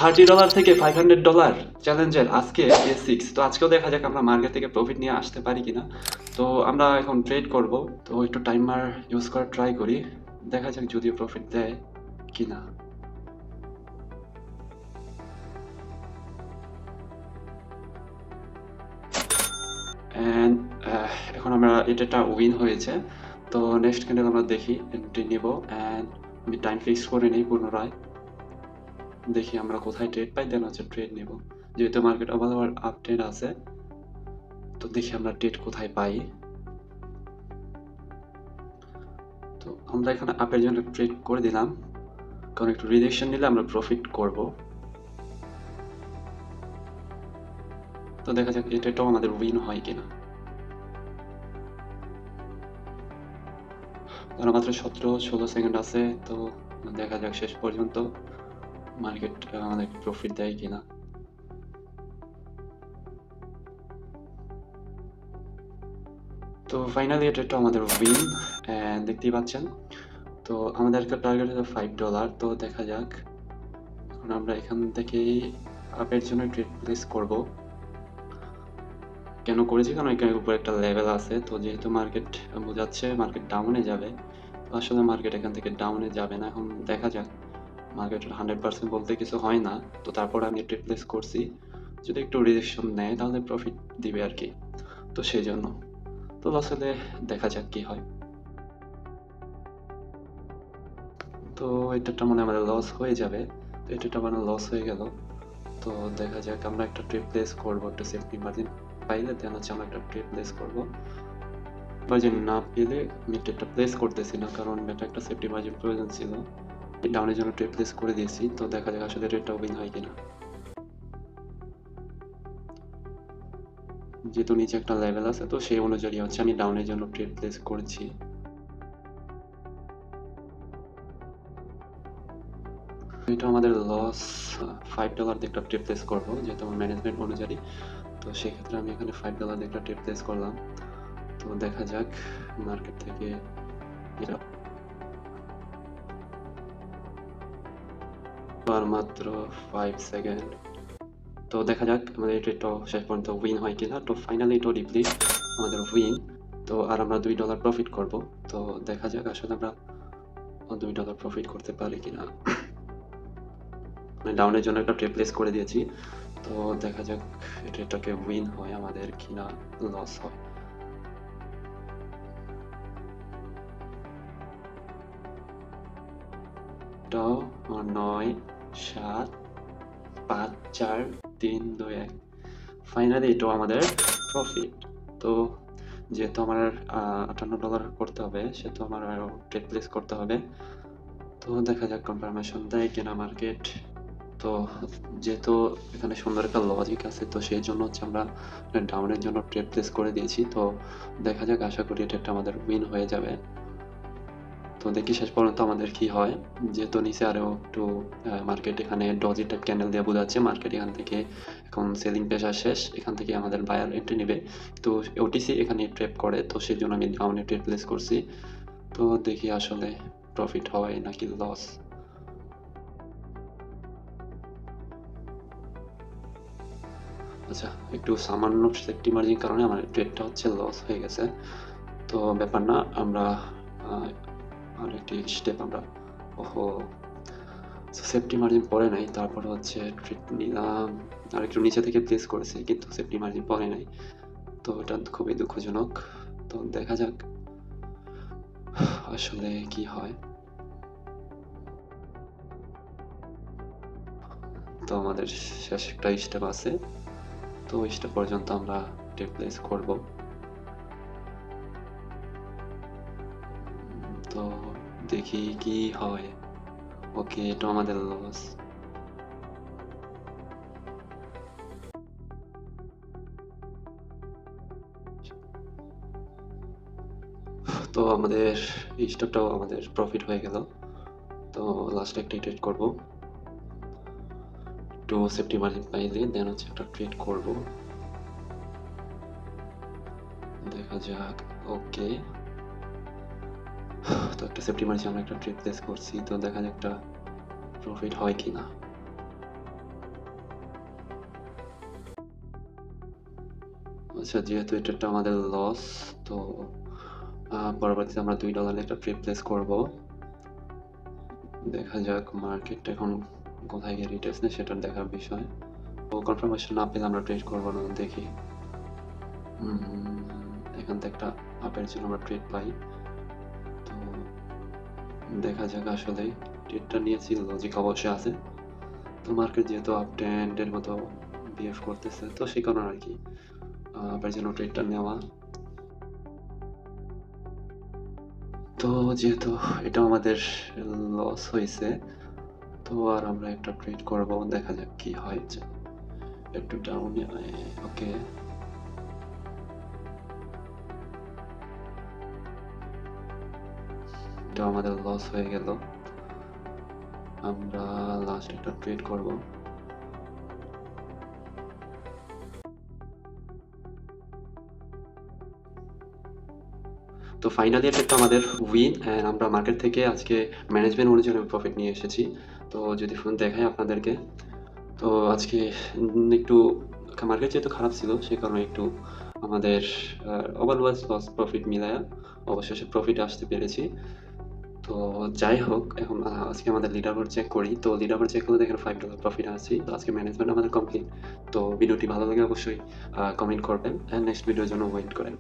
$30 থেকে $500 চ্যালেঞ্জের আজকে ডে 6। তো আজকেও দেখা যাক আমরা মার্কেট থেকে প্রফিট নিয়ে আসতে পারি কিনা। তো আমরা এখন ট্রেড করব। তো একটু টাইমার ইউজ করার ট্রাই করি, দেখা যাক যদিও প্রফিট দেয় কিনা। অ্যান্ড এখন আমরা এটা উইন হয়েছে। তো নেক্সট ক্যান্ডেল আমরা দেখি, এন্ট্রি নেব। অ্যান্ড আমি টাইম ফিক্স করে নিই পুনরায়, দেখি আমরা কোথায় ট্রেড পাই, দেন হচ্ছে ট্রেড নেব। যেহেতু মার্কেট ওভারঅল আপ ট্রেড আছে, তো দেখি আমরা ট্রেড কোথায় পাই। তো আমরা এখানে আপের জন্য ট্রেড করে দিলাম, কারণ একটু রিজেকশন নিলে আমরা প্রফিট করব। তো দেখা যাক এটাও আমাদের উইন হয় কিনা। কারণ মাত্র 17-16 সেকেন্ড আছে, তো দেখা যাক শেষ পর্যন্ত মার্কেট আমাদের প্রফিট দেয় কিনা। তো ফাইনালি এটা আমাদের উইন দেখতেই পাচ্ছেন। তো আমাদের একটা টার্গেট হলো $5। তো দেখা যাক, এখন আমরা এখান থেকে আপের জন্য ট্রেড প্লেস করব। কেন করেছি, কারণ এখানে উপরে একটা লেভেল আছে। তো যেহেতু মার্কেট বোঝাচ্ছে মার্কেট ডাউনে যাবে, তো আসলে মার্কেট এখান থেকে ডাউনে যাবে না। এখন দেখা যাক, মার্কেটের 100% বলতে কিছু হয় না। তো তারপর আমি ট্রেড প্লেস করছি, যদি একটু রিজেকশন নেয় তাহলে প্রফিট দিবে আর কি। তো সেই জন্য তো আসলে দেখা যাক কি হয়। তো এটা মনে হয় আমাদের লস হয়ে যাবে। তো এটা মানে লস হয়ে গেল। তো দেখা যাক, আমরা একটা ট্রেড প্লেস করবো, একটা সেফটি মার্জিন পাইলে দেন হচ্ছে আমরা একটা ট্রেড প্লেস করবো। মার্জিন না পেলে আমি ট্রেডটা প্লেস করতেছি না, কারণ এটা একটা সেফটি মার্জিন প্রয়োজন ছিল। ডাউনের জন্য ট্রেড প্লেস করে দিয়েছি। তো দেখা যাক আসলে ট্রেডটা উইন হয় কিনা। যেহেতু নিচে একটা লেভেল আছে, তো সেই অনুযায়ী হচ্ছে আমি ডাউনের জন্য ট্রেড প্লেস করেছি। এটা আমাদের লস $5 দিয়ে একটা ট্রেড প্লেস করবো, যেহেতু আমার ম্যানেজমেন্ট অনুযায়ী। তো সেক্ষেত্রে আমি এখানে $5 দিয়ে একটা ট্রেড প্লেস করলাম। তো দেখা যাক মার্কেট থেকে এটা আর মাত্র 5 সেকেন্ড। তো দেখা যাক আমাদের এটা শেষ পর্যন্ত উইন হয় কিনা। তো ফাইনালি এটা ডিপলি আমাদের উইন। তো আর আমরা $2 প্রফিট করব। তো দেখা যাক আসলে আমরা $2 প্রফিট করতে পারি কিনা। মানে ডাউনের জন্য একটা ট্রেড প্লেস করে দিয়েছি। তো দেখা যাক এটাকে উইন হয় আমাদের কিনা লস হয়। এটাও 9, 7, 5, 4, 3, 2, 1। ফাইনালি এটাও আমাদের প্রফিট। তো যেহেতু আমার $58 করতে হবে, সেহেতু আমার আরও ট্রেড প্লেস করতে হবে। তো দেখা যাক কনফার্মেশন দেয় কিনা মার্কেট। তো যেহেতু এখানে সুন্দর একটা লজিক আছে, তো সেই জন্য হচ্ছে আমরা ডাউনের জন্য ট্রেড প্লেস করে দিয়েছি। তো দেখা যাক, আশা করি এটা আমাদের উইন হয়ে যাবে। তো দেখি শেষ পর্যন্ত আমাদের কি হয়। যেহেতু নিচে আরও একটু মার্কেট এখানে ডজি টাইপ ক্যান্ডেল দিয়ে বোঝাচ্ছে মার্কেট এখান থেকে এখন সেলিং প্রেশার শেষ, এখান থেকে আমাদের বায়ার এন্ট্রি নেবে। তো ওটিসি এখানে ট্রেড করে, তো সেই জন্য আমি ডাউনে ট্রেড প্লেস করছি। তো দেখি আসলে প্রফিট হয় নাকি লস। আচ্ছা, একটু সামান্য সেফটি মার্জিন কারণে আমার ট্রেডটা হচ্ছে লস হয়ে গেছে। তো ব্যাপার না, আমরা আরেকটি স্টেপ আমরা ওহো সেফটি মার্জিন পড়ে নাই, তারপরে হচ্ছে ট্রেড নিলাম আর একটু নিচে থেকে প্লেস করেছি, কিন্তু সেফটি মার্জিন পড়ে নাই। তো এটা খুবই দুঃখজনক। তো দেখা যাক আসলে কি হয়। তো আমাদের শেষ একটা স্টেপ আছে, তো ওই স্টেপ পর্যন্ত আমরা ট্রেড প্লেস করব। তো দেখি কি হয়। ওকে, এটা আমাদের লস। তো আমাদের স্টকটাও আমাদের প্রফিট হয়ে গেল। তো লাস্টে একটা ট্রেড করব, একটু সেফটি মার্জিন পাইলে দেন হচ্ছে একটা ট্রেড করব। দেখা যাক। ওকে, তো একটা সেফটি মার্জিন আমরা একটা ট্রেড প্লেস করছি। তো দেখা যাক একটা প্রফিট হয় কিনা। আচ্ছা, যেহেতু এটা একটা আমাদের লস, তো পরবর্তীতে আমরা $2 একটা ট্রেড প্লেস করব। দেখা যাক মার্কেট এখন কোথায় গিয়ে রিটেস্ট নেয়, সেটা দেখার বিষয়। তো কনফার্মেশন না পেলে আমরা ট্রেড করবো না, দেখি। এখান থেকে একটা আপের জন্য আমরা ট্রেড পাই। তো দেখা যাক, আসলে ট্রেডটা নিয়েছি, লজিক অবশ্যই আছে। তো মার্কেট যেহেতু আপ ট্রেন্ডের মতো বিহেভ করতেছে, তো সেই কারণে আর কি আপের জন্য ট্রেডটা নেওয়া। তো যেহেতু এটা আমাদের লস হয়েছে, তো আর আমরা একটা ট্রেড করব, দেখা যাক কি হয়। একটু ডাউনে, ওকে। এটা আমাদের লস হয়ে গেল। আমরা লাস্ট একটা ট্রেড করব। তো ফাইনালি এটা আমাদের উইন, অ্যান্ড আমরা মার্কেট থেকে আজকে ম্যানেজমেন্ট অনুযায়ী প্রফিট নিয়ে এসেছি। তো যদি ফোন দেখাই আপনাদেরকে, তো আজকে একটু মার্কেট যেহেতু খারাপ ছিল, সে কারণে একটু আমাদের ওভারওয়াইজ লস প্রফিট মিলায়া অবশেষে প্রফিটে আসতে পেরেছি। তো যাই হোক, এখন আজকে আমাদের লিডারবোর্ড চেক করি। তো লিডারবোর্ড চেক করলে দেখেন $5 প্রফিট আছে। তো আজকে ম্যানেজমেন্ট আমাদের কমপ্লিট। তো ভিডিওটি ভালো লাগে অবশ্যই কমেন্ট করবেন, অ্যান্ড নেক্সট ভিডিওর জন্য ওয়েট করেন।